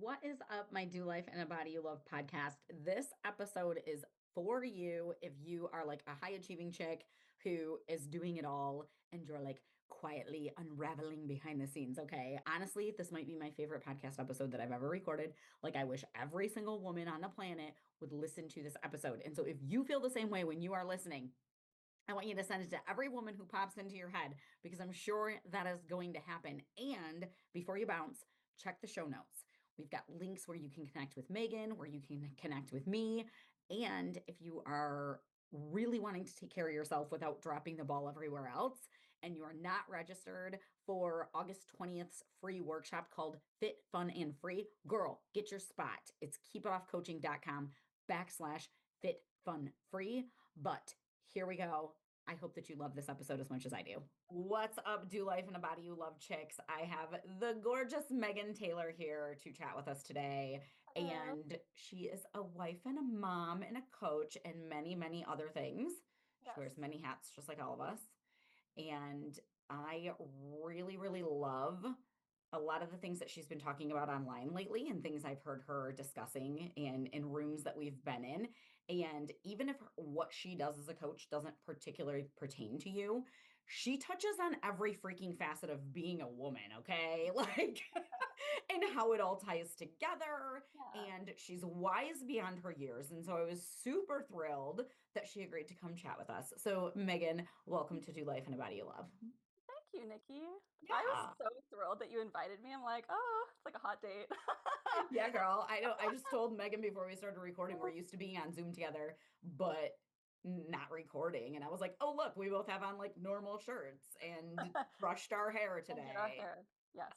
What is up, my Do Life in a Body You Love podcast? This episode is for you if you are like a high achieving chick who is doing it all and you're like quietly unraveling behind the scenes. Okay. Honestly, this might be my favorite podcast episode that I've ever recorded. Like, I wish every single woman on the planet would listen to this episode. And so, if you feel the same way when you are listening, I want you to send it to every woman who pops into your head because I'm sure that is going to happen. And before you bounce, check the show notes. We've got links where you can connect with Megan, where you can connect with me. And if you are really wanting to take care of yourself without dropping the ball everywhere else, and you are not registered for August 20th's free workshop called Fit, Fun, and Free, girl, get your spot. It's keepitoffcoaching.com/fit, fun, free. But here we go. I hope that you love this episode as much as I do. What's up, Do Life in a Body You Love chicks? I have the gorgeous Megan Taylor here to chat with us today. Hello. And she is a wife and a mom and a coach and many, many other things. She Yes. wears many hats just like all of us. And I really, really love a lot of the things that she's been talking about online lately and things I've heard her discussing in rooms that we've been in. And even if what she does as a coach doesn't particularly pertain to you, she touches on every freaking facet of being a woman, okay? Like, and how it all ties together. Yeah. And she's wise beyond her years. And so I was super thrilled that she agreed to come chat with us. So, Megan, welcome to Do Life in a Body You Love. Thank you, Nikki. I was Yeah. so thrilled that you invited me. I'm like, oh, it's like a hot date. Yeah, girl. I know. I just told Megan before we started recording, we're used to being on Zoom together, but not recording. And I was like, oh, look, we both have on like normal shirts and brushed our hair And did our today. hair. Yes.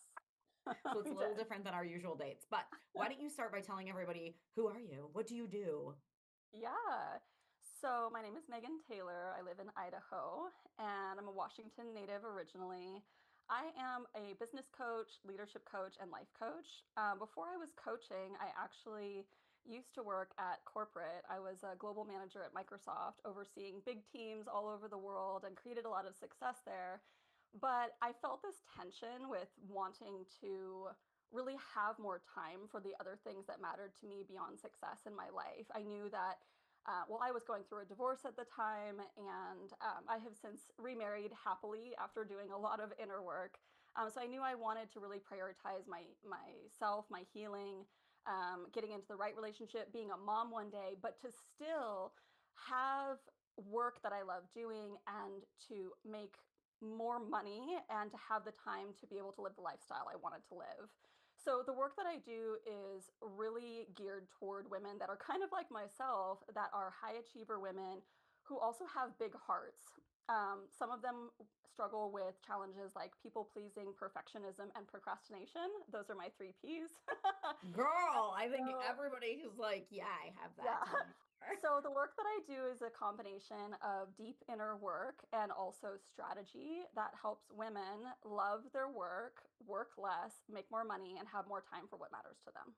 So it's a We little did. different than our usual dates. But why don't you start by telling everybody, who are you? What do you do? Yeah. So my name is Megan Taylor. I live in Idaho and I'm a Washington native originally. I am a business coach, leadership coach, and life coach. Before I was coaching, I actually used to work at corporate. I was a global manager at Microsoft, overseeing big teams all over the world and created a lot of success there. But I felt this tension with wanting to really have more time for the other things that mattered to me beyond success in my life. I knew that, well, I was going through a divorce at the time, and I have since remarried happily after doing a lot of inner work. So I knew I wanted to really prioritize myself, my healing, getting into the right relationship, being a mom one day, but to still have work that I love doing and to make more money and to have the time to be able to live the lifestyle I wanted to live. So the work that I do is really geared toward women that are kind of like myself, that are high achiever women who also have big hearts. Some of them struggle with challenges like people pleasing, perfectionism, and procrastination. Those are my three P's. Girl, I think So, everybody who's like, yeah, I have that. yeah. Tell me more. So the work that I do is a combination of deep inner work and also strategy that helps women love their work, work less, make more money, and have more time for what matters to them.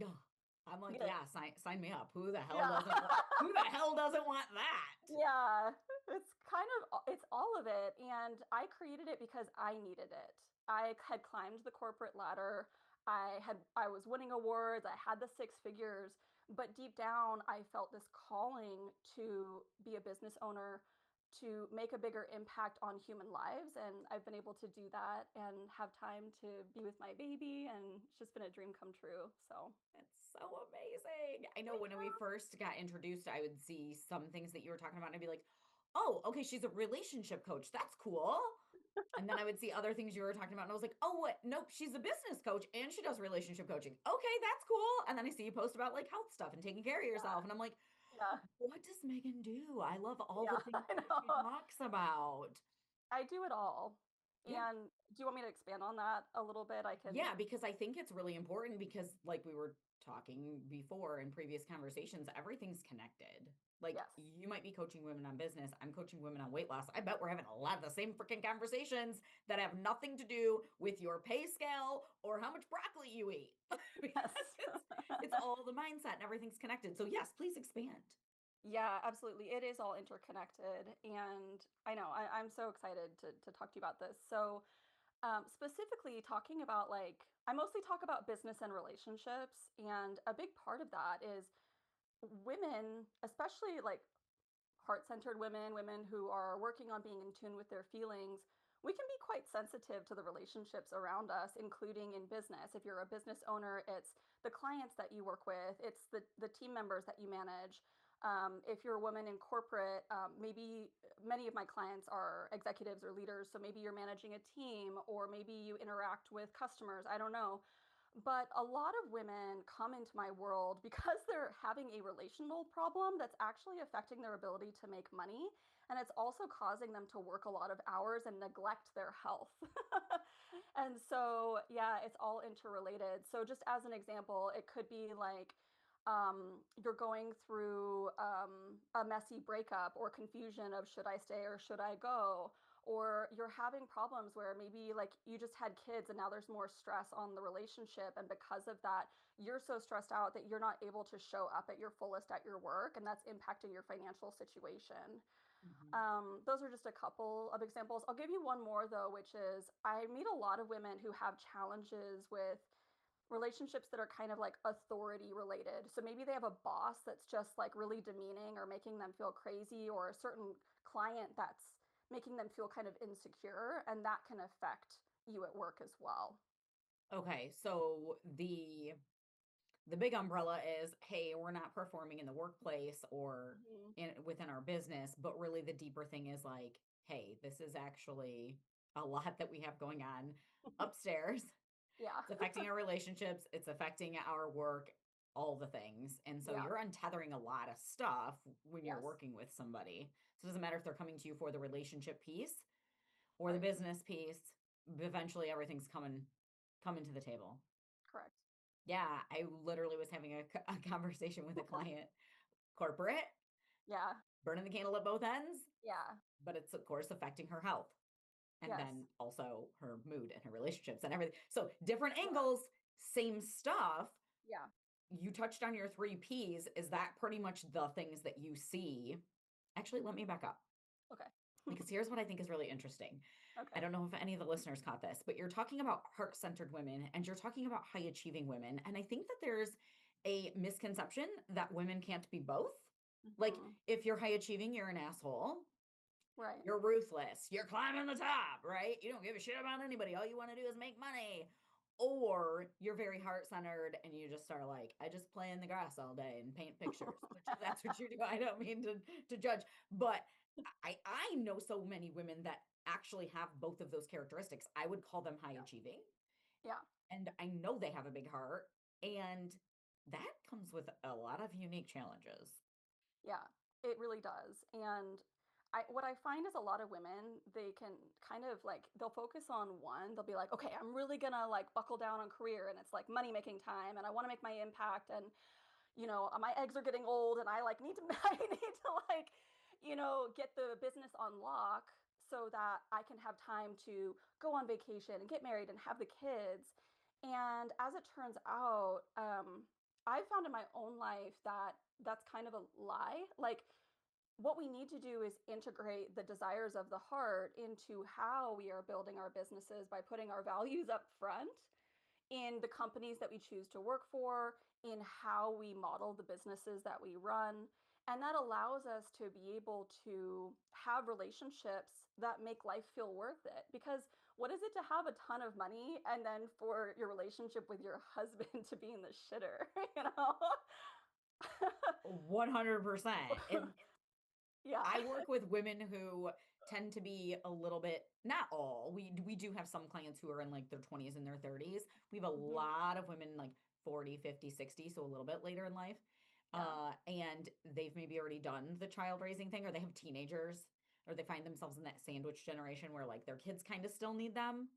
Ugh. I'm like, Yeah. yeah, sign me up. Who the hell Yeah. doesn't want that? Yeah. It's all of it. And I created it because I needed it. I had climbed the corporate ladder. I was winning awards. I had the six figures, but deep down I felt this calling to be a business owner, to make a bigger impact on human lives, and I've been able to do that and have time to be with my baby, and it's just been a dream come true. So, It's so amazing. I know when we first got introduced, I would see some things that you were talking about, and I'd be like, oh, okay, she's a relationship coach. That's cool. And then I would see other things you were talking about, and I was like, oh, what? Nope, she's a business coach and she does relationship coaching. Okay, that's cool. And then I see you post about like health stuff and taking care of yeah. yourself. And I'm like, Yeah. what does Megan do? I love all the Yeah, things I that she know. talks about. I do it all. Yeah. And do you want me to expand on that a little bit? I can. Yeah, because I think it's really important because, like we were talking before in previous conversations, everything's connected. Like, Yes. you might be coaching women on business. I'm coaching women on weight loss. I bet we're having a lot of the same freaking conversations that have nothing to do with your pay scale or how much broccoli you eat Yes. because it's all the mindset and everything's connected. So, yes, please expand. Yeah, absolutely. It is all interconnected. And I know I'm so excited to talk to you about this. So, specifically talking about like I mostly talk about business and relationships, and a big part of that is women, especially like heart-centered women, women who are working on being in tune with their feelings, we can be quite sensitive to the relationships around us, including in business. If you're a business owner, it's the clients that you work with, it's the team members that you manage. If you're a woman in corporate, maybe many of my clients are executives or leaders, so maybe you're managing a team, or maybe you interact with customers. I don't know. But a lot of women come into my world because they're having a relational problem that's actually affecting their ability to make money. And it's also causing them to work a lot of hours and neglect their health. And so, yeah, it's all interrelated. So, just as an example, it could be like you're going through a messy breakup or confusion of should I stay or should I go? Or you're having problems where maybe like you just had kids and now there's more stress on the relationship. And because of that, you're so stressed out that you're not able to show up at your fullest at your work, and that's impacting your financial situation. Mhm. Those are just a couple of examples. I'll give you one more though, which is I meet a lot of women who have challenges with relationships that are kind of like authority related. So maybe they have a boss that's just like really demeaning or making them feel crazy, or a certain client that's making them feel kind of insecure, and that can affect you at work as well. Okay, so the big umbrella is, hey, we're not performing in the workplace or Mhm. within our business, but really the deeper thing is like, hey, this is actually a lot that we have going on upstairs. Yeah. It's affecting our relationships, it's affecting our work, all the things. And so Yeah. you're untethering a lot of stuff when you're Yes. working with somebody. So it doesn't matter if they're coming to you for the relationship piece or the Right. business piece, eventually everything's coming to the table. Correct. Yeah, I literally was having a conversation with a client, corporate, Yeah. burning the candle at both ends, Yeah. but it's of course affecting her health and Yes. then also her mood and her relationships and everything. So different Yeah. angles, same stuff. Yeah. You touched on your three P's. Is that pretty much the things that you see? Actually, let me back up Okay. because here's what I think is really interesting. I Okay. don't know if any of the listeners caught this, but you're talking about heart centered women and you're talking about high achieving women. And I think that there's a misconception that women can't be both. Like, Hmm. if you're high achieving, you're an asshole. Right. You're ruthless. You're climbing the top, right? You don't give a shit about anybody. All you want to do is make money. Or you're very heart centered and you just are like, I just play in the grass all day and paint pictures, which if that's what you do, I don't mean to judge. But I know so many women that actually have both of those characteristics. I would call them high Yeah. achieving. Yeah. And I know they have a big heart. And that comes with a lot of unique challenges. Yeah, it really does. And what I find is a lot of women, they can kind of like, they'll focus on one. They'll be like, okay, I'm really gonna like buckle down on career, and it's like money making time and I want to make my impact, and my eggs are getting old and I like need to I need to like, get the business on lock so that I can have time to go on vacation and get married and have the kids. And as it turns out, I've found in my own life that that's kind of a lie. Like, what we need to do is integrate the desires of the heart into how we are building our businesses by putting our values up front in the companies that we choose to work for, in how we model the businesses that we run. And that allows us to be able to have relationships that make life feel worth it. Because what is it to have a ton of money and then for your relationship with your husband to be in the shitter, you know? 100%. And Yeah. I work with women who tend to be a little bit, not all. We do have some clients who are in like their 20s and their 30s. We have a Mhm. lot of women like 40, 50, 60, so a little bit later in life. Yeah. And they've maybe already done the child raising thing, or they have teenagers, or they find themselves in that sandwich generation where like their kids kind of still need them,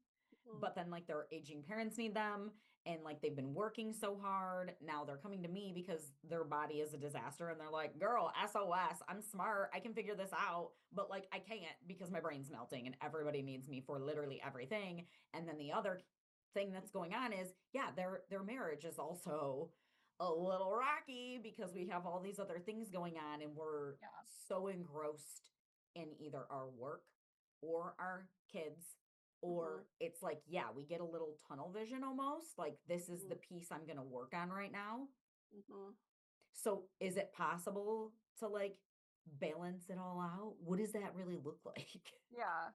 Mhm. but then like their aging parents need them, and like they've been working so hard. Now they're coming to me because their body is a disaster and they're like, girl, SOS, I'm smart, I can figure this out, but like I can't because my brain's melting and everybody needs me for literally everything. And then the other thing that's going on is, yeah, their marriage is also a little rocky because we have all these other things going on and we're Yeah. so engrossed in either our work or our kids or Mhm. it's like, yeah, we get a little tunnel vision almost, like this is the Mhm. piece I'm going to work on right now. Mhm. So is it possible to like balance it all out? What does that really look like? Yeah,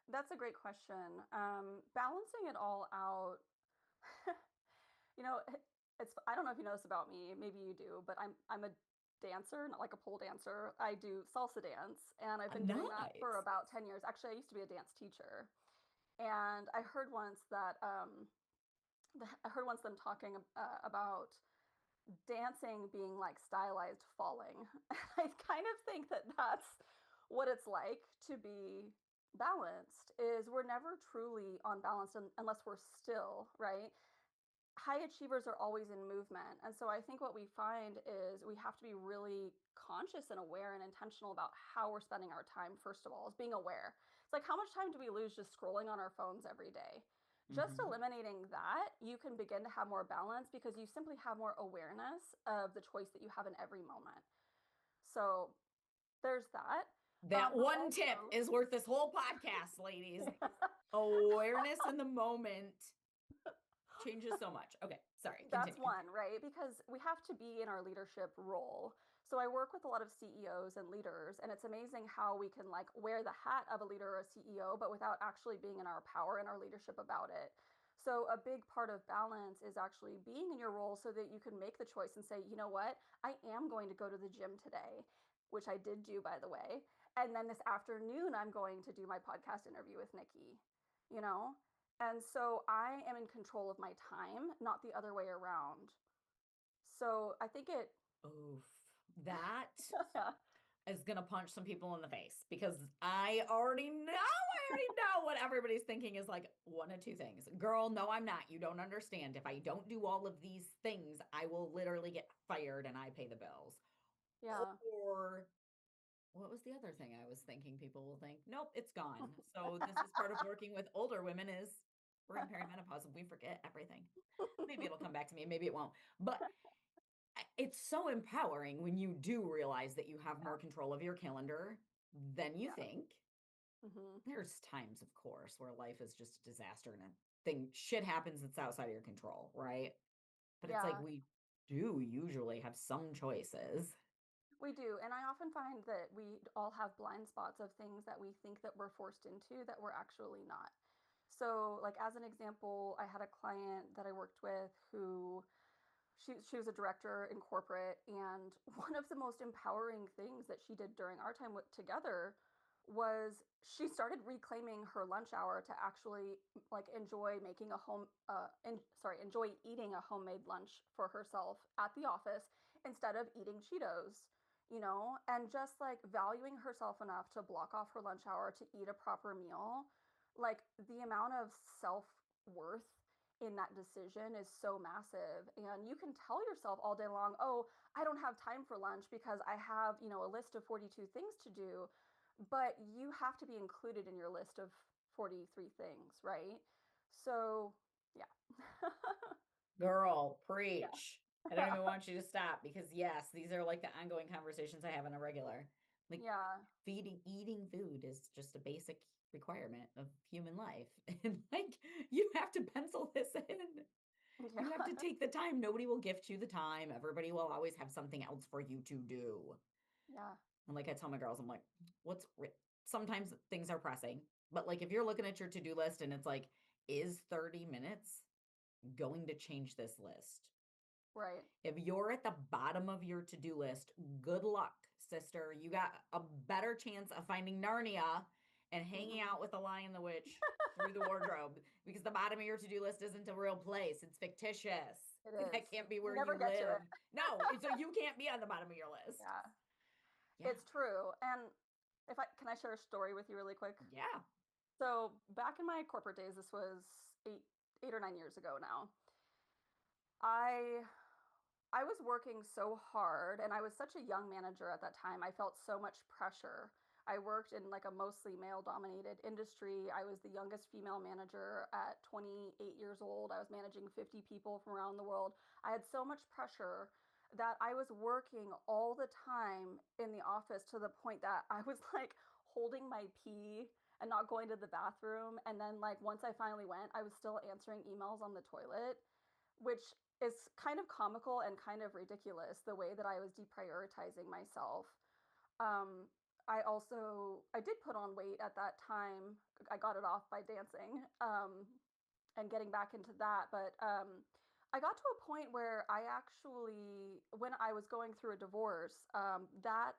that's a great question. Balancing it all out, you know, it's I don't know if you know this about me, maybe you do, but I'm a dancer, not like a pole dancer. I do salsa dance, and I've been doing that for Nice. about 10 years. Actually, I used to be a dance teacher, and I heard once that I heard once them talking about dancing being like stylized falling. I kind of think that that's what it's like to be balanced is we're never truly on balance unless we're still, right? High achievers are always in movement. And so I think what we find is we have to be really conscious and aware and intentional about how we're spending our time, first of all, is being aware. It's like, how much time do we lose just scrolling on our phones every day? Just Hmm. eliminating that, you can begin to have more balance because you simply have more awareness of the choice that you have in every moment. So there's that. That But one tip also, is worth this whole podcast, ladies. Awareness in the moment changes so much. Okay, sorry, that's continue. one, right? Because we have to be in our leadership role. So I work with a lot of CEOs and leaders, and it's amazing how we can like wear the hat of a leader or a CEO, but without actually being in our power and our leadership about it. So a big part of balance is actually being in your role so that you can make the choice and say, you know what, I am going to go to the gym today, which I did do, by the way. And then this afternoon, I'm going to do my podcast interview with Nikki, you know? And so I am in control of my time, not the other way around. So I think it, Oof. That yeah, is going to punch some people in the face because I already know what everybody's thinking is like one of two things. Girl, no, I'm not. You don't understand. If I don't do all of these things, I will literally get fired and I pay the bills. yeah, Or what was the other thing I was thinking people will think? Nope, it's gone. So this is part of working with older women is we're in perimenopause and we forget everything. Maybe it'll come back to me, maybe it won't. But it's so empowering when you do realize that you have yeah, more control of your calendar than you yeah, think. hmm, There's times, of course, where life is just a disaster and a thing shit happens that's outside of your control, right? But it's like yeah. we do usually have some choices. We do. And I often find that we all have blind spots of things that we think that we're forced into that we're actually not. So, like as an example, I had a client that I worked with who she was a director in corporate, and one of the most empowering things that she did during our time together was she started reclaiming her lunch hour to actually like enjoy making a home enjoy eating a homemade lunch for herself at the office instead of eating Cheetos, you know, and just like valuing herself enough to block off her lunch hour to eat a proper meal. Like the amount of self-worth in that decision is so massive. And you can tell yourself all day long, oh, I don't have time for lunch because I have, you know, a list of 42 things to do. But you have to be included in your list of 43 things, right? So, yeah. Girl, Yeah. preach. I don't even want you to stop because yes, these are like the ongoing conversations I have on a regular. Like Yeah. eating food is just a basic requirement of human life. And like you have to pencil this in. You have to Yeah. take the time. Nobody will gift you the time. Everybody will always have something else for you to do. Yeah. And like I tell my girls, I'm like, sometimes things are pressing, but like if you're looking at your to-do list and it's like, is 30 minutes going to change this list? Right. If you're at the bottom of your to-do list, good luck, sister. You got a better chance of finding Narnia and hanging Hmm. out with the Lion and the Witch through the wardrobe because the bottom of your to-do list isn't a real place. It's fictitious. It That is. can't be You where never you get to it. live. No, so you can't be on the bottom of your list. Yeah. Yeah. It's true. And if I can I share a story with you really quick? Yeah. So back in my corporate days, this was 8 or 9 years ago now. I I was working so hard and I was such a young manager at that time. I felt so much pressure. I worked in like a mostly male dominated industry. I was the youngest female manager at 28 years old. I was managing 50 people from around the world. I had so much pressure that I was working all the time in the office to the point that I was like holding my pee and not going to the bathroom. And then, like, once I finally went, I was still answering emails on the toilet, which is kind of comical and kind of ridiculous the way that I was deprioritizing myself. Um, I did put on weight at that time. I got it off by dancing, and getting back into that. But I got to a point where I actually, when I was going through a divorce, that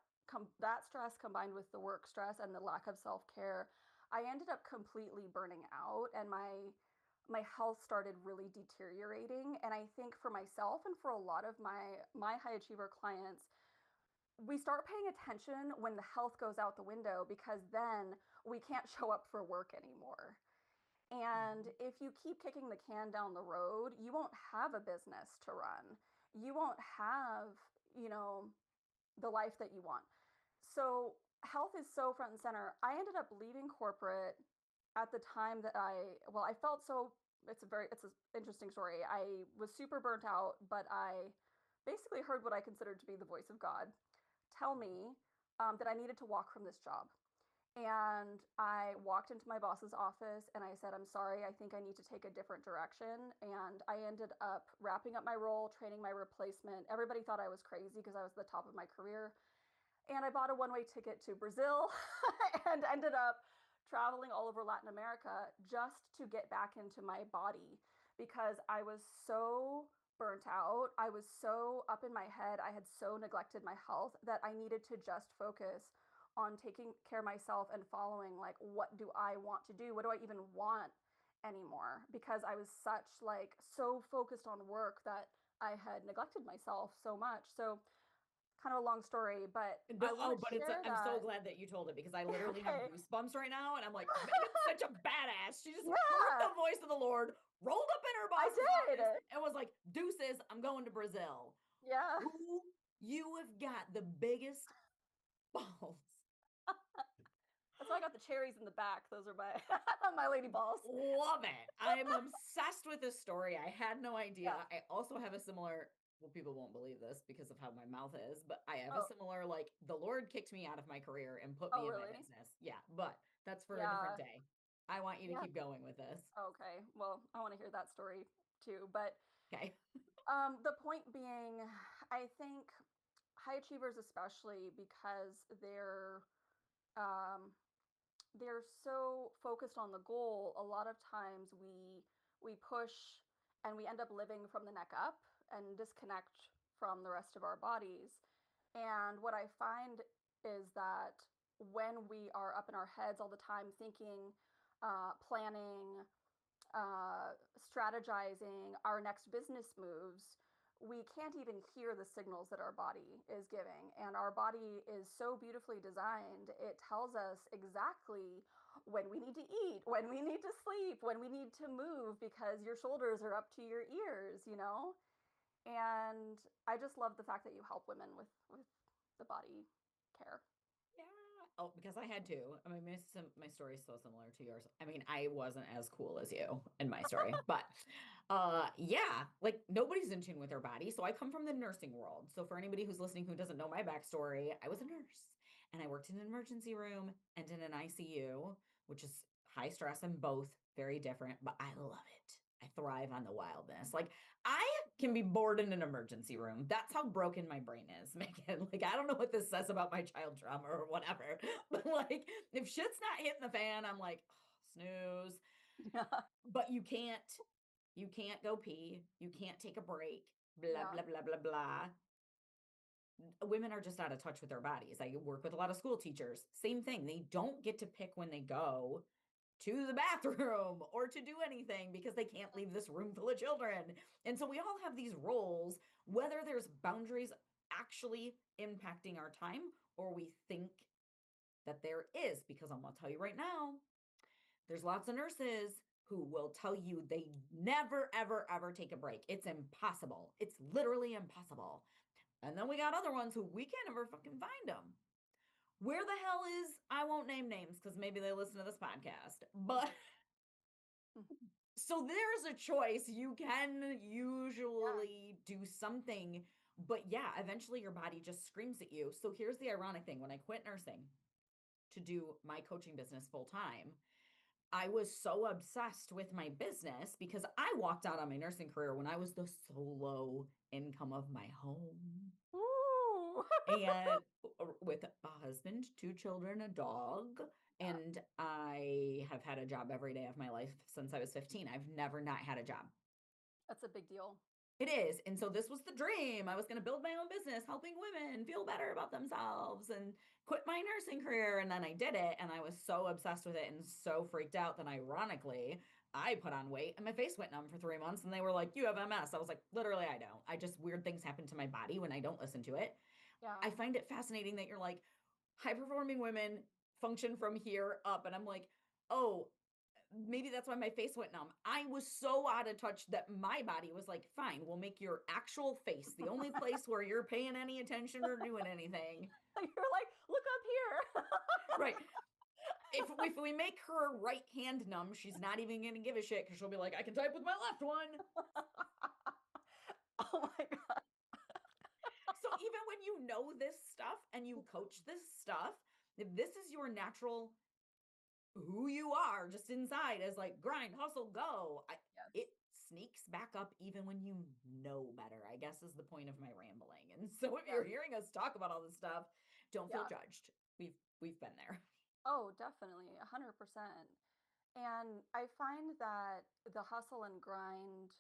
stress combined with the work stress and the lack of self-care, I ended up completely burning out, and my health started really deteriorating. And I think for myself and for a lot of my high achiever clients, we start paying attention when the health goes out the window, because then we can't show up for work anymore. And Mhm. if you keep kicking the can down the road, you won't have a business to run. You won't have, you know, the life that you want. So health is so front and center. I ended up leaving corporate at the time that I felt so, it's an interesting story. I was super burnt out, but I basically heard what I considered to be the voice of God tell me that I needed to walk from this job. And I walked into my boss's office and I said, I'm sorry, I think I need to take a different direction. And I ended up wrapping up my role, training my replacement. Everybody thought I was crazy because I was at the top of my career. And I bought a one-way ticket to Brazil and ended up traveling all over Latin America just to get back into my body, because I was so burnt out. I was so up in my head. I had so neglected my health that I needed to just focus on taking care of myself and following, like, what do I want to do? What do I even want anymore? Because I was such, like, so focused on work that I had neglected myself so much. So kind of a long story, but I No, want oh, to but share I'm so that. glad that you told it because I literally have Okay. goosebumps right now. And I'm like, Megan's such a badass. She just heard Yeah, the voice of the Lord, rolled up in her I boss's office, did. and was like, deuces, I'm going to Brazil. Yeah. Ooh, you have got the biggest balls. That's why I got the cherries in the back. Those are my my lady balls. Love it. I'm obsessed with this story. I had no Yeah. idea. I also have a similar, well, people won't believe this because of how my mouth is, but I have a Oh, similar, like, the Lord kicked me out of my career and put oh me in my really? business. Yeah, but that's for a different Yeah. day. I want you to Yeah. keep going with this. Okay. Well, I want to hear that story too. But Okay. the point being, I think high achievers, especially because um, they're so focused on the goal, a lot of times we push and we end up living from the neck up and disconnect from the rest of our bodies. And what I find is that when we are up in our heads all the time thinking, planning, strategizing our next business moves, we can't even hear the signals that our body is giving. And our body is so beautifully designed. It tells us exactly when we need to eat, when we need to sleep, when we need to move, because your shoulders are up to your ears, you know? And I just love the fact that you help women with the body care. Yeah. Oh, because I had to. I mean, my story is so similar to yours. I mean, I wasn't as cool as you in my story, but yeah, like nobody's in tune with their body. So I come from the nursing world. So for anybody who's listening who doesn't know my backstory, I was a nurse and I worked in an emergency room and in an ICU, which is high stress and both very different, but I love it. I thrive on the wildness. Like I can be bored in an emergency room. That's how broken my brain is, Megan. Like, I don't know what this says about my child trauma or whatever, but like, if shit's not hitting the fan, I'm like, oh, snooze. Yeah. But you can't go pee. You can't take a break. Blah, Yeah. blah, blah, blah, blah. Women are just out of touch with their bodies. I work with a lot of school teachers. Same thing. They don't get to pick when they go to the bathroom or to do anything because they can't leave this room full of children. And so we all have these roles, whether there's boundaries actually impacting our time or we think that there is, because I'm going to tell you right now, there's lots of nurses who will tell you they never, ever, ever take a break. It's impossible. It's literally impossible. And then we got other ones who we can't ever fucking find them. Where the hell is, I won't name names because maybe they listen to this podcast, but so there's a choice. You can Yeah. usually do something, but yeah, eventually your body just screams at you. So here's the ironic thing. When I quit nursing to do my coaching business full time, I was so obsessed with my business because I walked out on my nursing career when I was the solo income of my home. Ooh. And with a husband, two children, a dog, Yeah, and I have had a job every day of my life since I was 15. I've never not had a job. that's a big deal. It is. And so this was the dream. I was going to build my own business, helping women feel better about themselves and quit my nursing career. And then I did it. And I was so obsessed with it and so freaked out that ironically, I put on weight and my face went numb for 3 months. And they were like, "You have MS." I was like, "Literally, I don't. I just weird things happen to my body when I don't listen to it." I Yeah. find it fascinating that you're like, high performing women function from here up. And I'm like, oh, maybe that's why my face went numb. I was so out of touch that my body was like, fine, we'll make your actual face the only place where you're paying any attention or doing anything. You're like, look up here. Right. If we make her right hand numb, she's not even gonna give a shit because she'll be like, I can type with my left one. Oh my God. So even when you know this stuff and you coach this stuff, if this is your natural who you are just inside as like grind, hustle, go. Yes. It sneaks back up even when you know better, I guess is the point of my rambling. And so if you're Yes. hearing us talk about all this stuff, don't feel Yeah. judged. We've been there. Oh, definitely. 100%. And I find that the hustle and grind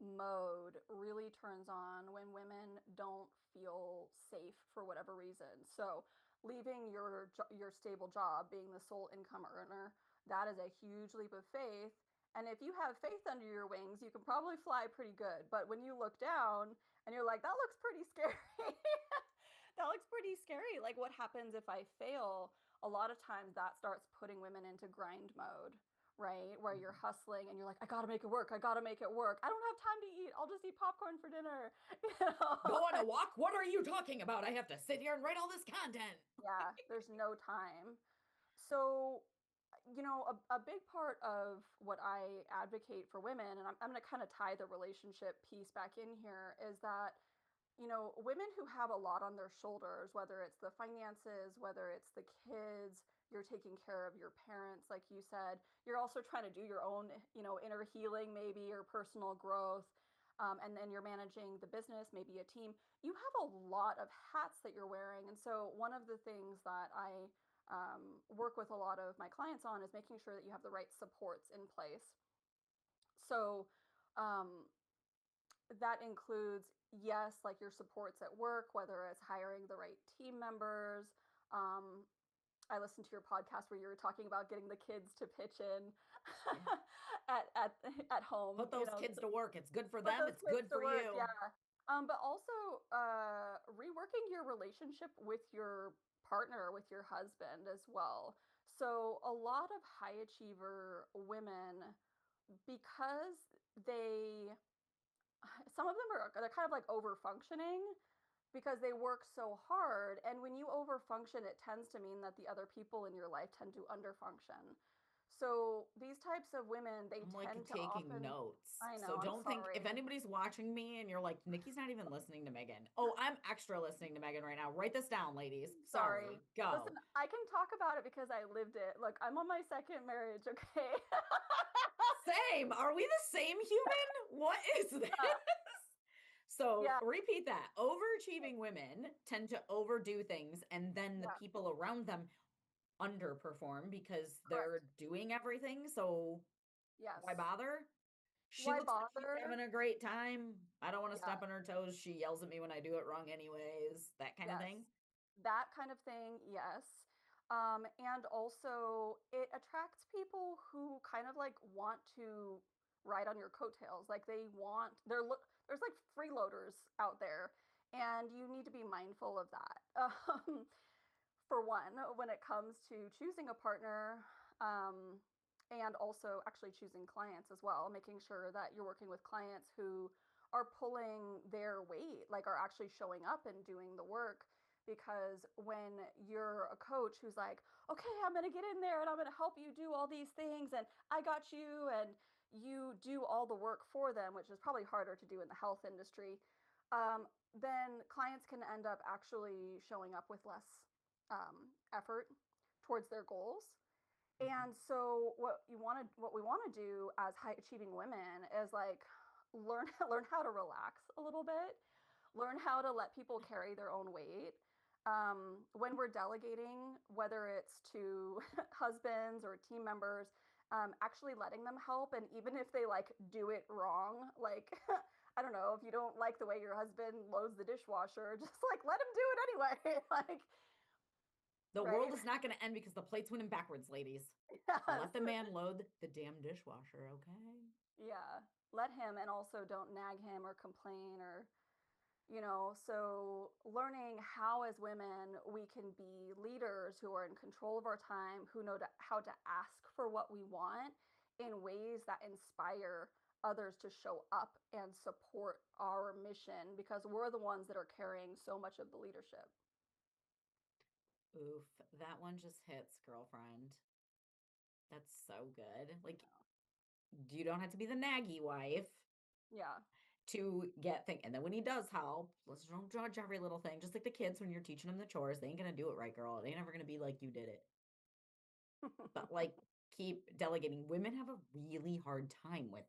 mode really turns on when women don't feel safe for whatever reason. So, leaving your stable job, being the sole income earner, that is a huge leap of faith. And if you have faith under your wings, you can probably fly pretty good. But when you look down and you're like, that looks pretty scary. That looks pretty scary. Like, what happens if I fail? A lot of times that starts putting women into grind mode, right? Where you're Mhm. hustling and you're like, I gotta make it work. I gotta make it work. I don't have time to eat. I'll just eat popcorn for dinner. Go on a walk. What are you talking about? I have to sit here and write all this content. Yeah, there's no time. So, a big part of what I advocate for women, and I'm going to kind of tie the relationship piece back in here, is that women who have a lot on their shoulders, whether it's the finances, whether it's the kids, you're taking care of your parents, like you said, you're also trying to do your own, inner healing, maybe, or personal growth. And then you're managing the business, maybe a team. You have a lot of hats that you're wearing. And so, one of the things that I work with a lot of my clients on is making sure that you have the right supports in place. So, um, that includes, yes, like your supports at work, whether it's hiring the right team members. um, I listened to your podcast where you were talking about getting the kids to pitch in Yeah. at home, Put those kids to work. It's good for put them. those It's kids good to for work, you. yeah. But also reworking your relationship with your partner, with your husband as well. So a lot of high achiever women, because they some of them they're kind of like over functioning because they work so hard, and when you over function it tends to mean that the other people in your life tend to under function. So these types of women, they I'm like tend to taking often, notes. I So know, I'm don't think if sorry. anybody's watching me and you're like, Nikki's not even listening to Megan. Oh, I'm extra listening to Megan right now. Write this down, ladies. Sorry. Sorry. Go. Listen, I can talk about it because I lived it. Look, I'm on my second marriage, okay? Same. Are we the same human? What is this? Yeah. So Yeah. repeat that. Overachieving women tend to overdo things, and then the Yeah. people around them underperform because they're Correct. doing everything. So Yes. why bother? She Why looks like she's bother? having a great time. I don't want to Yeah. step on her toes. She yells at me when I do it wrong, anyways. That kind of Yes. thing. That kind of thing, yes. And also, it attracts people who kind of like want to ride on your coattails. Like there's like freeloaders out there, and you need to be mindful of that. For one, when it comes to choosing a partner, um, and also actually choosing clients as well, making sure that you're working with clients who are pulling their weight, like are actually showing up and doing the work. Because when you're a coach who's like, okay, I'm going to get in there and I'm going to help you do all these things, and I got you, and you do all the work for them, which is probably harder to do in the health industry, then clients can end up actually showing up with less effort towards their goals. Mhm. And so what we want to do as high achieving women is like learn how to relax a little bit, learn how to let people carry their own weight. When we're delegating, whether it's to husbands or team members, actually letting them help, and even if they like do it wrong, like I don't know, if you don't like the way your husband loads the dishwasher, just like let him do it anyway. Like, The world right? is not going to end because the plate's winning backwards, ladies. Yes. Let the man load the damn dishwasher, okay? Yeah. Let him, and also don't nag him or complain or, so learning how as women we can be leaders who are in control of our time, who know how to ask for what we want in ways that inspire others to show up and support our mission because we're the ones that are carrying so much of the leadership. Oof, that one just hits, girlfriend. That's so good. Like, you don't have to be the naggy wife Yeah. to get things. And then when he does help, let's don't judge every little thing. Just like the kids, when you're teaching them the chores, they ain't gonna do it right, girl. They ain't never gonna be like you did it. But like, keep delegating. Women have a really hard time with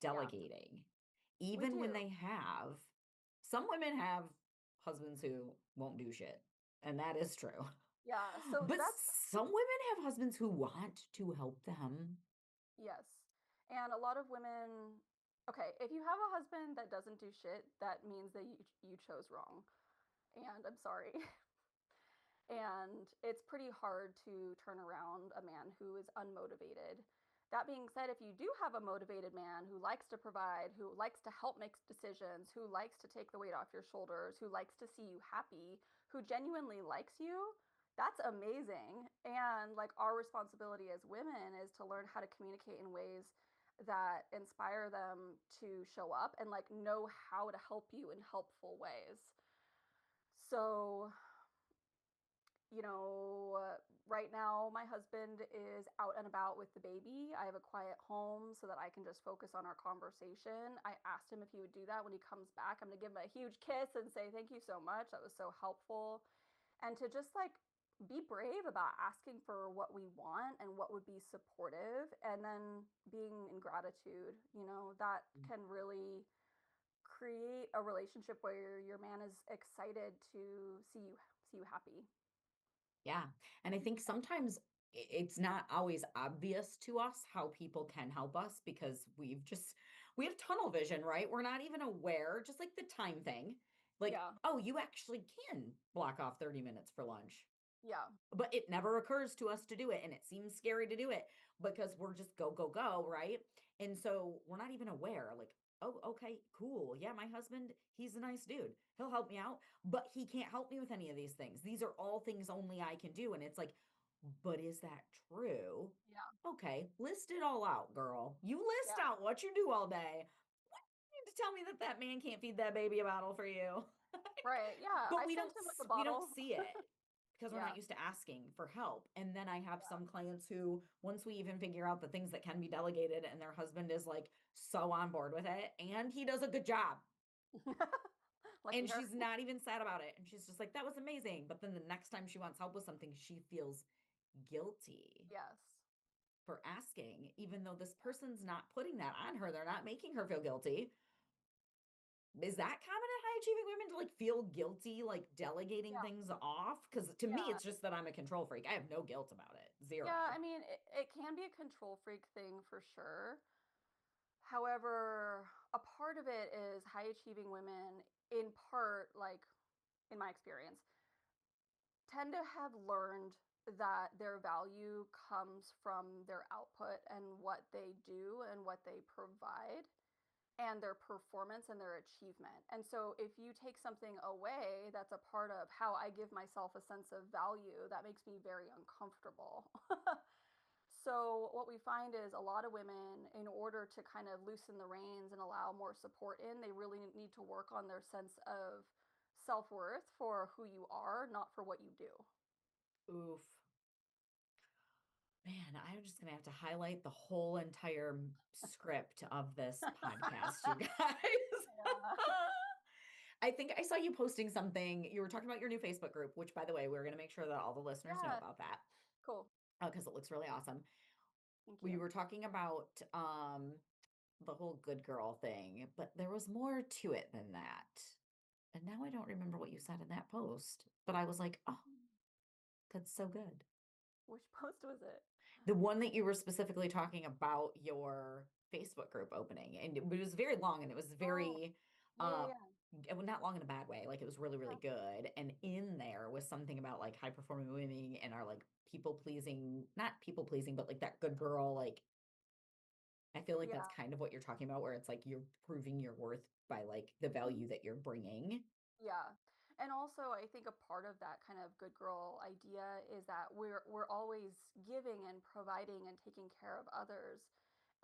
Yeah, delegating, we even when do. they have. Some women have husbands who won't do shit, and that is true. Yeah. So But that's some women have husbands who want to help them. Yes. And a lot of women, okay, if you have a husband that doesn't do shit, that means that you chose wrong. And I'm sorry. And it's pretty hard to turn around a man who is unmotivated. That being said, if you do have a motivated man who likes to provide, who likes to help make decisions, who likes to take the weight off your shoulders, who likes to see you happy, who genuinely likes you, that's amazing. And like our responsibility as women is to learn how to communicate in ways that inspire them to show up and like know how to help you in helpful ways. So right now my husband is out and about with the baby. I have a quiet home so that I can just focus on our conversation. I asked him if he would do that when he comes back. I'm going to give him a huge kiss and say thank you so much. That was so helpful. And to just like be brave about asking for what we want and what would be supportive and then being in gratitude, that can really create a relationship where your man is excited to see you happy. Yeah. And I think sometimes it's not always obvious to us how people can help us because we have tunnel vision, right? We're not even aware, just like the time thing. Like, Yeah. oh, you actually can block off 30 minutes for lunch. Yeah. But it never occurs to us to do it. And it seems scary to do it because we're just go, go, go, right? And so we're not even aware, like, oh, okay, cool. Yeah, my husband, he's a nice dude. He'll help me out, but he can't help me with any of these things. These are all things only I can do. And it's like, but is that true? Yeah. Okay, list it all out, girl. You list Yeah. out what you do all day. You need to tell me that that man can't feed that baby a bottle for you. Right. Yeah. But I sent him with a we don't bottle. see it because we're not Yeah. used to asking for help. And then I have Yeah. some clients who, once we even figure out the things that can be delegated and their husband is like so on board with it and he does a good job Lucky and her. she's not even sad about it. And she's just like, that was amazing. But then the next time she wants help with something, she feels guilty Yes. for asking, even though this person's not putting that on her. They're not making her feel guilty. Is that common in high achieving women to like feel guilty, like delegating Yeah. things off? Because to me, Yeah. it's just that I'm a control freak. I have no guilt about it. Yeah. I Zero. mean, it can be a control freak thing for sure. However, a part of it is high achieving women, in part, like in my experience, tend to have learned that their value comes from their output and what they do and what they provide, and their performance and their achievement. And so if you take something away that's a part of how I give myself a sense of value, that makes me very uncomfortable. So what we find is a lot of women, in order to kind of loosen the reins and allow more support in, they really need to work on their sense of self-worth for who you are, not for what you do. Oof. Man, I'm just gonna have to highlight the whole entire script of this podcast, you guys. Yeah. I think I saw you posting something. You were talking about your new Facebook group, which, by the way, we're going to make sure that all the listeners know Yeah. about that. Cool. because it looks really awesome. Thank We you. were talking about the whole good girl thing, but there was more to it than that. And now I don't remember what you said in that post, but I was like, oh, that's so good. Which post was it? The one that you were specifically talking about your Facebook group opening, and it was very long and it was Oh, very, yeah, yeah, yeah. well, not long in a bad way. Like it was really, really Yeah. good. And in there was something about like high performing women and are like people pleasing, not people pleasing, but like that good girl. Like I feel like that's Yeah. kind of what you're talking about, where it's like you're proving your worth by like the value that you're bringing. Yeah. And also I think a part of that kind of good girl idea is that we're always giving and providing and taking care of others.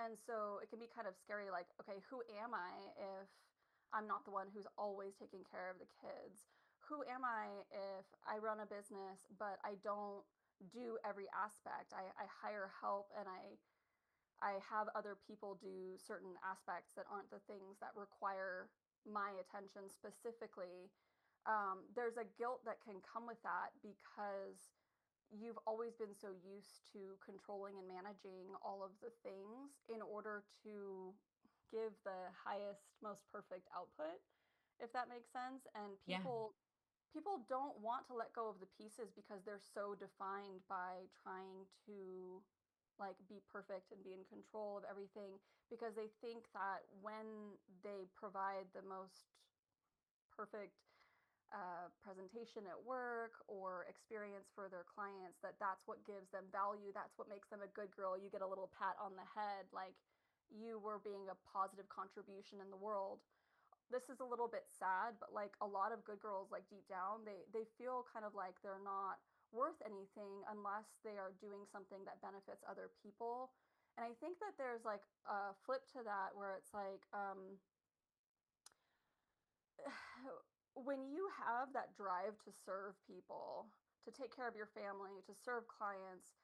And so it can be kind of scary like, okay, who am I if I'm not the one who's always taking care of the kids? Who am I if I run a business but I don't do every aspect? I hire help and I have other people do certain aspects that aren't the things that require my attention specifically. There's a guilt that can come with that because you've always been so used to controlling and managing all of the things in order to give the highest, most perfect output, if that makes sense. And Yeah. people don't want to let go of the pieces because they're so defined by trying to like be perfect and be in control of everything because they think that when they provide the most perfect presentation at work or experience for their clients, that that's what gives them value, that's what makes them a good girl. You get a little pat on the head like you were being a positive contribution in the world. This is a little bit sad, but like a lot of good girls, like deep down, they feel kind of like they're not worth anything unless they are doing something that benefits other people. And I think that there's like a flip to that where it's like when you have that drive to serve people, to take care of your family, to serve clients,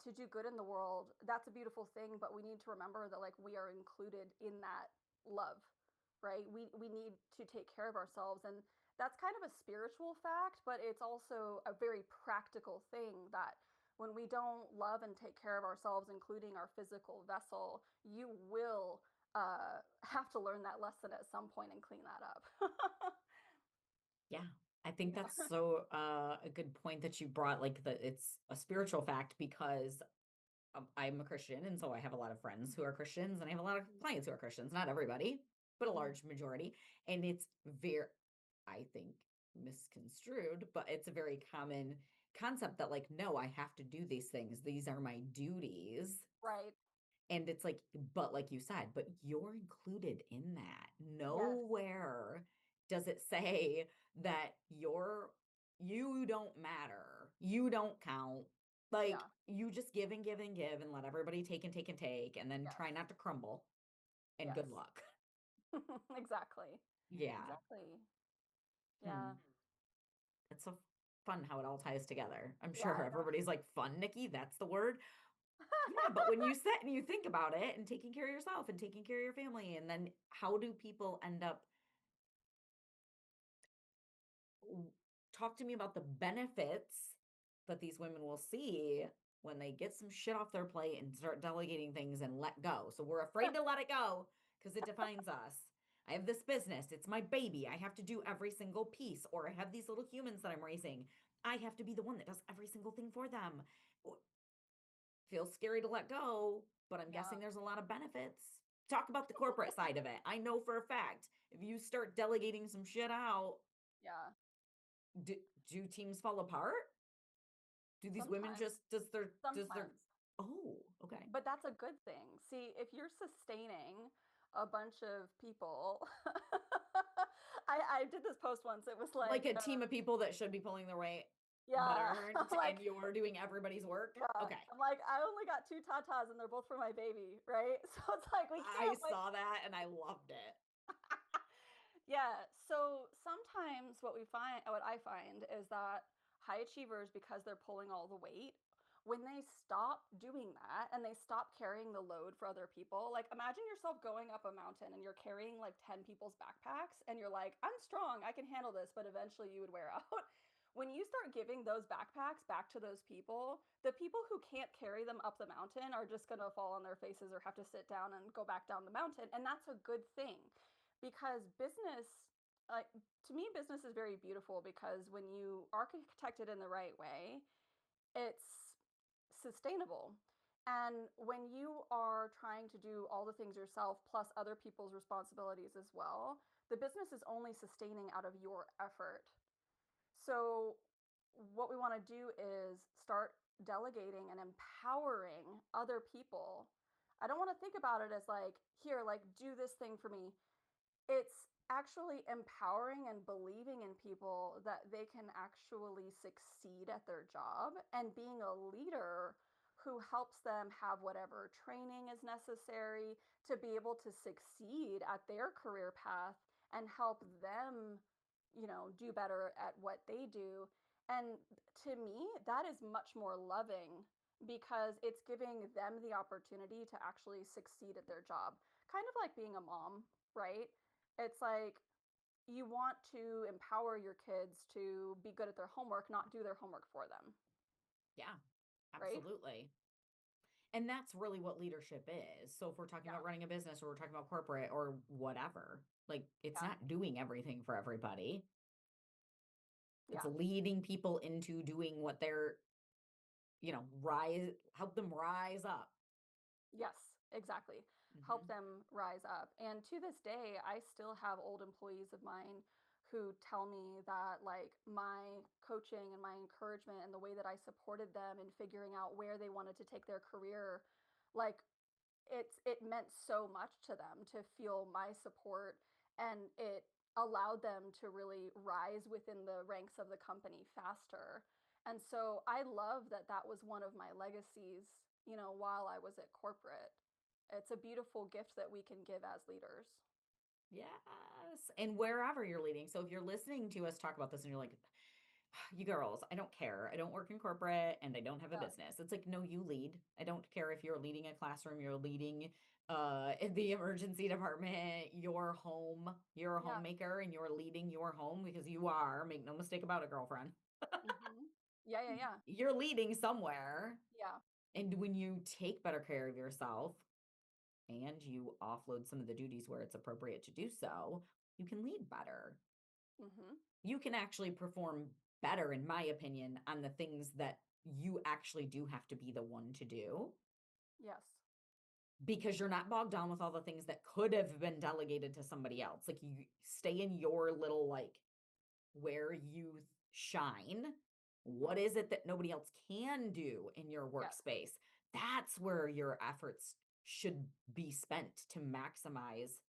to do good in the world, that's a beautiful thing. But we need to remember that like we are included in that love, right? We need to take care of ourselves, and that's kind of a spiritual fact, but it's also a very practical thing that when we don't love and take care of ourselves, including our physical vessel, you will have to learn that lesson at some point and clean that up. Yeah. I think Yeah. that's so a good point that you brought, like that it's a spiritual fact because I'm a Christian, and so I have a lot of friends who are Christians, and I have a lot of clients who are Christians. Not everybody, but a Mhm. large majority. And it's very, I think, misconstrued, but it's a very common concept that, like, no, I have to do these things. These are my duties. Right. And it's like, but like you said, but you're included in that. Yes. Nowhere does it say that you don't matter. You don't count. Like Yeah. you just give and give and give and let everybody take and take and take and then try Yes. not to crumble and good Yes. luck. Exactly. Yeah. Exactly. Yeah. Hmm. It's so fun how it all ties together. I'm Yeah, sure I know. everybody's like, fun, Nikki, that's the word. Yeah, but when you sit and you think about it and taking care of yourself and taking care of your family, and then how do people end up talk to me about the benefits that these women will see when they get some shit off their plate and start delegating things and let go. So we're afraid to let it go because it defines us. I have this business, it's my baby. I have to do every single piece, or I have these little humans that I'm raising. I have to be the one that does every single thing for them. Feels scary to let go, but I'm Yeah. guessing there's a lot of benefits. Talk about the corporate side of it. I know for a fact if you start delegating some shit out, Yeah. do teams fall apart? Do these women Sometimes. just does their Sometimes. oh, okay. But that's a good thing. See, if you're sustaining a bunch of people, I did this post once. It was Like like, a team of people that should be pulling their weight but yeah, I'm aren't, and like, you're doing everybody's work. yeah, Okay. I'm like, I only got two tatas and they're both for my baby, right? So it's like we I can't like saw that and I loved it. yeah, so sometimes what I find is that high achievers, because they're pulling all the weight, when they stop doing that and they stop carrying the load for other people, like imagine yourself going up a mountain and you're carrying like 10 people's backpacks and you're like, I'm strong, I can handle this, but eventually you would wear out. when you start giving those backpacks back to those people, the people who can't carry them up the mountain are just going to fall on their faces or have to sit down and go back down the mountain. And that's a good thing because business, like to me, business is very beautiful because when you architect it in the right way, it's sustainable. And when you are trying to do all the things yourself, plus other people's responsibilities as well, the business is only sustaining out of your effort. So, what we want to do is start delegating and empowering other people. I don't want to think about it as like, here, like, do this thing for me. It's actually empowering and believing in people that they can actually succeed at their job and being a leader who helps them have whatever training is necessary to be able to succeed at their career path and help them, do better at what they do. And to me, that is much more loving because it's giving them the opportunity to actually succeed at their job. Kind of like being a mom, right? It's like you want to empower your kids to be good at their homework, not do their homework for them, Yeah, right? absolutely. And that's really what leadership is. So if we're talking Yeah, about running a business or we're talking about corporate or whatever, like it's yeah, not doing everything for everybody. It's yeah. leading people into doing what they're, help them rise up. Yes, exactly. Help Hmm. them rise up. And to this day, I still have old employees of mine who tell me that like my coaching and my encouragement and the way that I supported them in figuring out where they wanted to take their career, like it meant so much to them to feel my support, and it allowed them to really rise within the ranks of the company faster. And so I love that that was one of my legacies, while I was at corporate. It's a beautiful gift that we can give as leaders. Yes. And wherever you're leading. So if you're listening to us talk about this and you're like, you girls, I don't care. I don't work in corporate and I don't have a Yeah. business. It's like, no, you lead. I don't care if you're leading a classroom, you're leading in the emergency department, you're a Yeah. homemaker and you're leading your home because you are, make no mistake about it, girlfriend. Yeah, yeah, yeah. You're leading somewhere. Yeah. And when you take better care of yourself and you offload some of the duties where it's appropriate to do so, you can lead better. Hmm. You can actually perform better, in my opinion, on the things that you actually do have to be the one to do Yes. because you're not bogged down with all the things that could have been delegated to somebody else. Like you stay in your little, like, where you shine. What Hmm. is it that nobody else can do in your Yes. workspace? That's where your efforts should be spent to maximize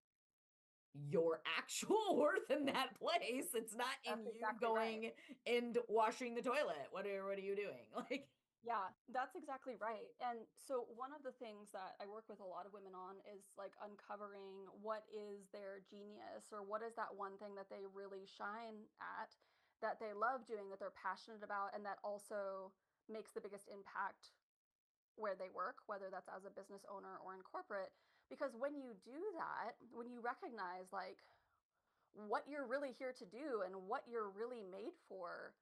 your actual worth in that place. It's not in That's you exactly right. going and washing the toilet. What are you doing? Like, Yeah, that's exactly right. And so one of the things that I work with a lot of women on is like uncovering what is their genius or what is that one thing that they really shine at, that they love doing, that they're passionate about, and that also makes the biggest impact where they work, whether that's as a business owner or in corporate. Because when you do that, when you recognize like what you're really here to do and what you're really made for,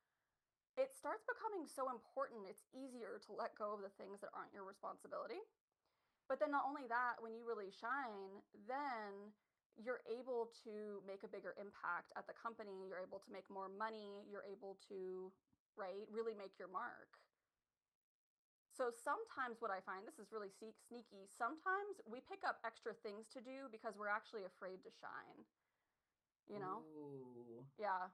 it starts becoming so important, it's easier to let go of the things that aren't your responsibility. But then, not only that, when you really shine, then you're able to make a bigger impact at the company. You're able to make more money. You're able to, right, really make your mark. So sometimes what I find, this is really sneaky, sometimes we pick up extra things to do because we're actually afraid to shine, you know? ooh, Yeah.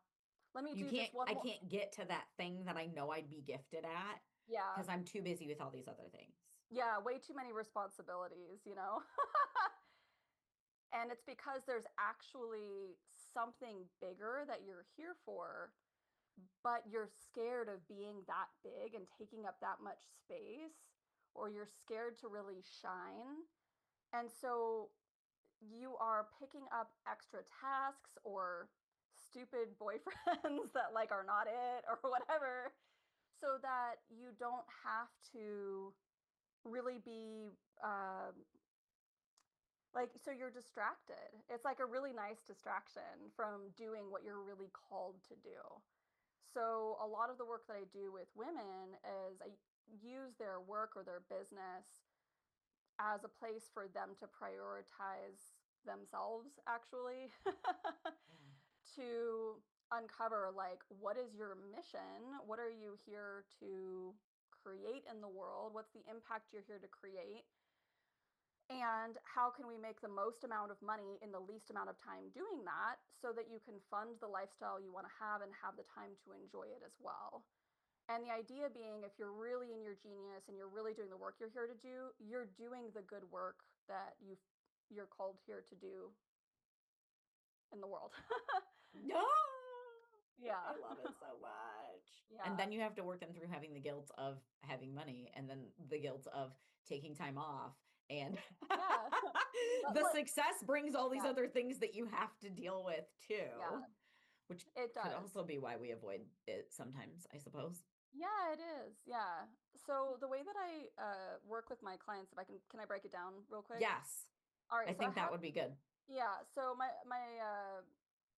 Let me do just one I more. can't get to that thing that I know I'd be gifted at because Yeah. I'm too busy with all these other things. Yeah, way too many responsibilities. And it's because there's actually something bigger that you're here for, but you're scared of being that big and taking up that much space, or you're scared to really shine. And so you are picking up extra tasks or stupid boyfriends that like are not it or whatever, so that you don't have to really be like, so you're distracted. It's like a really nice distraction from doing what you're really called to do. So a lot of the work that I do with women is I use their work or their business as a place for them to prioritize themselves, actually, Yeah. to uncover like what is your mission? What are you here to create in the world? What's the impact you're here to create? And how can we make the most amount of money in the least amount of time doing that so that you can fund the lifestyle you want to have and have the time to enjoy it as well? And the idea being, if you're really in your genius and you're really doing the work you're here to do, you're doing the good work that you're called here to do in the world. No, I Yeah. love it so much. And Yeah. then you have to work them through having the guilt of having money and then the guilt of taking time off. And Yeah. But the look, success brings all these yeah. other things that you have to deal with Yeah, too, which it could does. also be why we avoid it sometimes, I suppose. Yeah, it is. Yeah. So the way that I work with my clients, if I can I break it down real quick? Yes, All I right. So I think that have would be good. Yeah, so my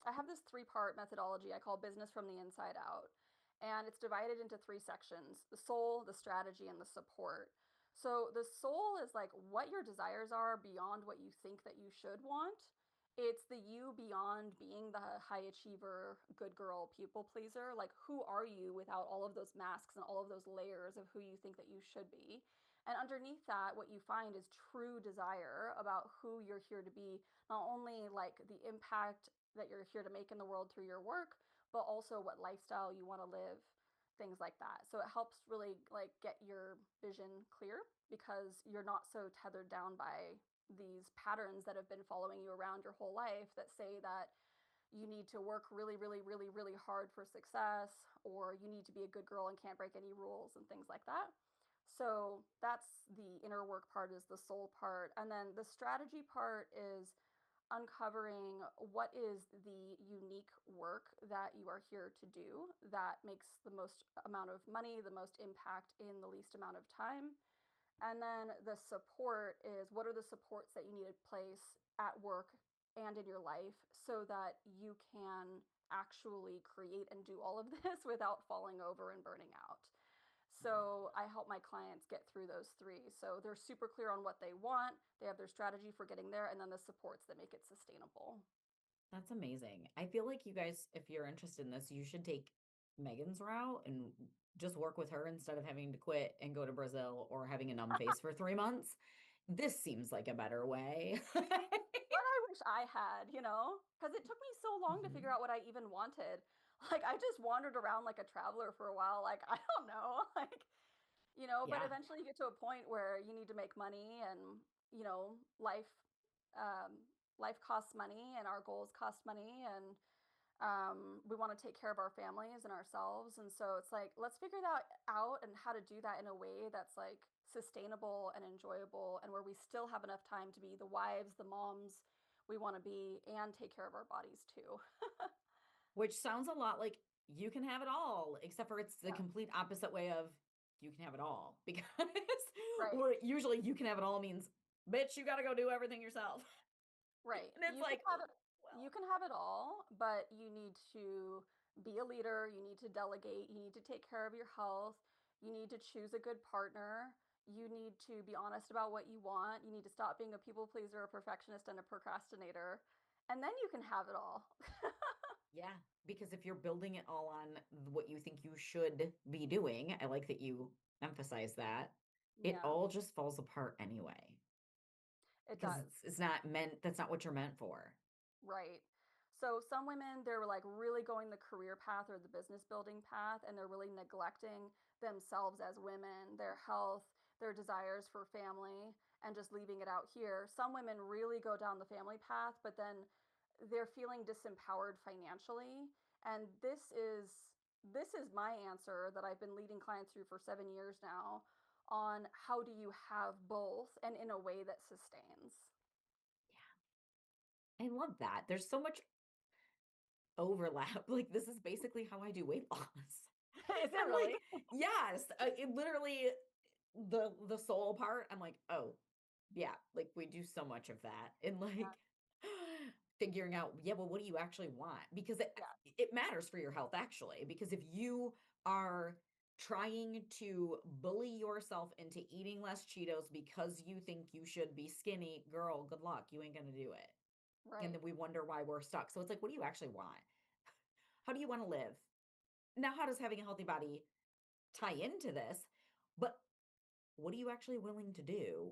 I have this three-part methodology I call business from the inside out. And it's divided into three sections: the soul, the strategy, and the support. So the soul is like what your desires are beyond what you think that you should want. It's the you beyond being the high achiever, good girl, people pleaser. Like, who are you without all of those masks and all of those layers of who you think that you should be? And underneath that, what you find is true desire about who you're here to be, not only like the impact that you're here to make in the world through your work, but also what lifestyle you want to live, things like that. So it helps really like get your vision clear because you're not so tethered down by these patterns that have been following you around your whole life that say that you need to work really, really, really, really hard for success, or you need to be a good girl and can't break any rules and things like that. So that's the inner work part, is the soul part. And then the strategy part is uncovering what is the unique work that you are here to do that makes the most amount of money, the most impact in the least amount of time. And then the support is what are the supports that you need in place at work and in your life so that you can actually create and do all of this without falling over and burning out. So I help my clients get through those three. So they're super clear on what they want, they have their strategy for getting there, and then the supports that make it sustainable. That's amazing. I feel like you guys, if you're interested in this, you should take Megan's route and just work with her instead of having to quit and go to Brazil or having a numb face for 3 months. This seems like a better way. What I wish I had, because it took me so long to figure Mhm. out what I even wanted. Like, I just wandered around like a traveler for a while. Like, I don't know. But Yeah. eventually you get to a point where you need to make money and, life, um, life costs money and our goals cost money. And we want to take care of our families and ourselves. And so it's like, let's figure that out and how to do that in a way that's like sustainable and enjoyable and where we still have enough time to be the wives, the moms we want to be, and take care of our bodies too. Which sounds a lot like you can have it all, except for it's the Yeah, complete opposite way of you can have it all. Because right. where usually you can have it all means, bitch, you got to go do everything yourself. Right. And it's like, You well, can have it all, but you need to be a leader, you need to delegate, you need to take care of your health, you need to choose a good partner, you need to be honest about what you want, you need to stop being a people pleaser, a perfectionist, and a procrastinator, and then you can have it all. yeah, because if you're building it all on what you think you should be doing, I like that you emphasize that, it Yeah, all just falls apart anyway. it Because does. it's not meant, that's not what you're meant for. Right. So some women, they're like really going the career path or the business building path, and they're really neglecting themselves as women, their health, their desires for family, and just leaving it out here. Some women really go down the family path, but then they're feeling disempowered financially. And this is my answer that I've been leading clients through for 7 years now on how do you have both and in a way that sustains. Yeah, I love that. There's so much overlap. Like this is basically how I do weight loss. Is it I'm really? like, yes, it literally the soul part. I'm like, oh, yeah, like we do so much of that. And like figuring out, yeah, well, what do you actually want? Because Yeah, it matters for your health, actually. Because if you are trying to bully yourself into eating less Cheetos because you think you should be skinny, girl, good luck. You ain't gonna do it. And right. then we wonder why we're stuck. So it's like, what do you actually want? How do you want to live? Now, how does having a healthy body tie into this? But what are you actually willing to do?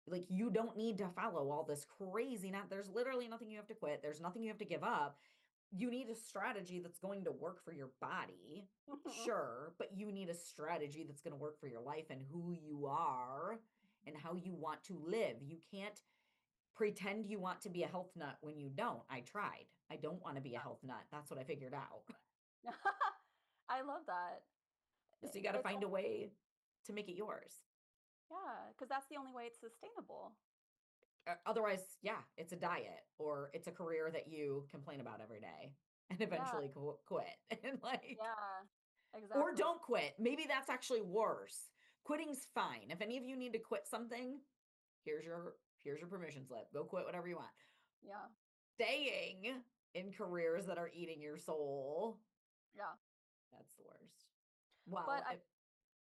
Like, you don't need to follow all this crazy. Not there's literally nothing you have to quit. There's nothing you have to give up. You need a strategy that's going to work for your body. Sure, but you need a strategy that's going to work for your life and who you are and how you want to live. You can't pretend you want to be a health nut when you don't. I tried. I don't want to be a health nut. That's what I figured out. I love that. So you got to It's find a way to make it yours. yeah, because that's the only way it's sustainable. Otherwise, yeah, it's a diet or it's a career that you complain about every day and Yeah, eventually quit. And like, yeah, or exactly. don't quit. Maybe that's actually worse. Quitting's fine. If any of you need to quit something, here's your permission slip. Go quit whatever you want. Yeah, Staying in careers that are eating your soul, yeah. that's the worst. But Well,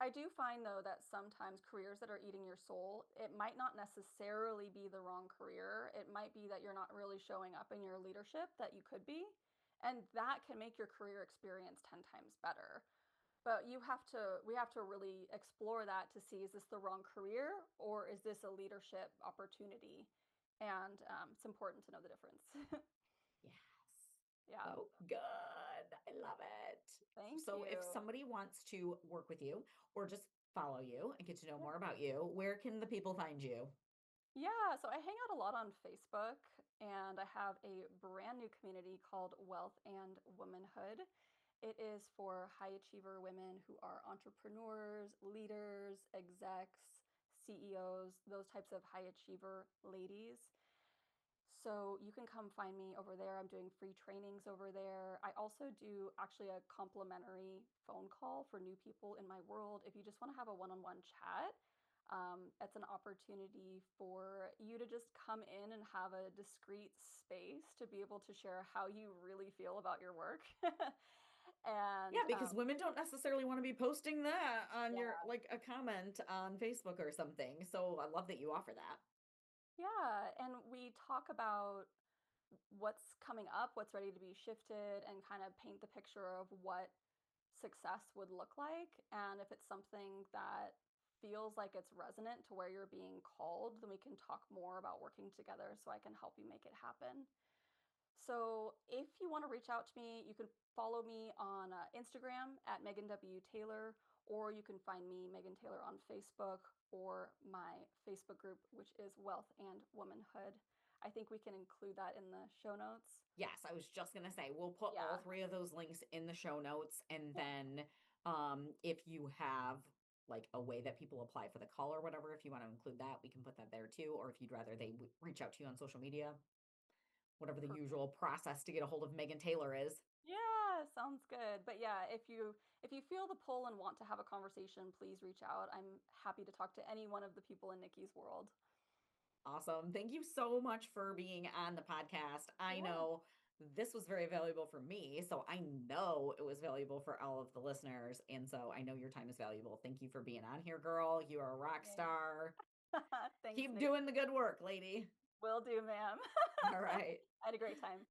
I do find though that sometimes careers that are eating your soul, it might not necessarily be the wrong career. It might be that you're not really showing up in your leadership that you could be. And that can make your career experience 10 times better. But we have to really explore that to see, is this the wrong career or is this a leadership opportunity? And it's important to know the difference. yes. Yeah. So good. I love it. Thank So if you. somebody wants to work with you or just follow you and get to know Yeah. more about you, where can the people find you? Yeah, so I hang out a lot on Facebook and I have a brand new community called Wealth and Womanhood. It is for high achiever women who are entrepreneurs, leaders, execs, CEOs, those types of high achiever ladies. So you can come find me over there. I'm doing free trainings over there. I also do actually a complimentary phone call for new people in my world. If you just want to have a one-on-one chat, it's an opportunity for you to just come in and have a discreet space to be able to share how you really feel about your work. Yeah, And because women don't necessarily want to be posting that on your yeah, like a comment on Facebook or something. So I love that you offer that. yeah, and we talk about what's coming up, what's ready to be shifted, and kind of paint the picture of what success would look like. And if it's something that feels like it's resonant to where you're being called, then we can talk more about working together so I can help you make it happen. So if you want to reach out to me, you can follow me on Instagram at Megan W. Taylor, or you can find me, Megan Taylor, on Facebook or my Facebook group, which is Wealth and Womanhood. I think we can include that in the show notes. Yes, I was just gonna say we'll put all Yeah. three of those links in the show notes, and Yeah. then if you have like a way that people apply for the call or whatever, if you want to include that, we can put that there too. Or if you'd rather they reach out to you on social media, whatever the Perfect. usual process to get a hold of Megan Taylor is. Yeah, sounds good. But yeah, if you feel the pull and want to have a conversation, please reach out. I'm happy to talk to any one of the people in Nikki's world. Awesome. Thank you so much for being on the podcast. I Yeah. know this was very valuable for me, so I know it was valuable for all of the listeners. And so I know your time is valuable. Thank you for being on here, girl. You are a rock Yay. star. Thanks, Keep Nikki. doing the good work, lady. Will do, ma'am. All right. I had a great time.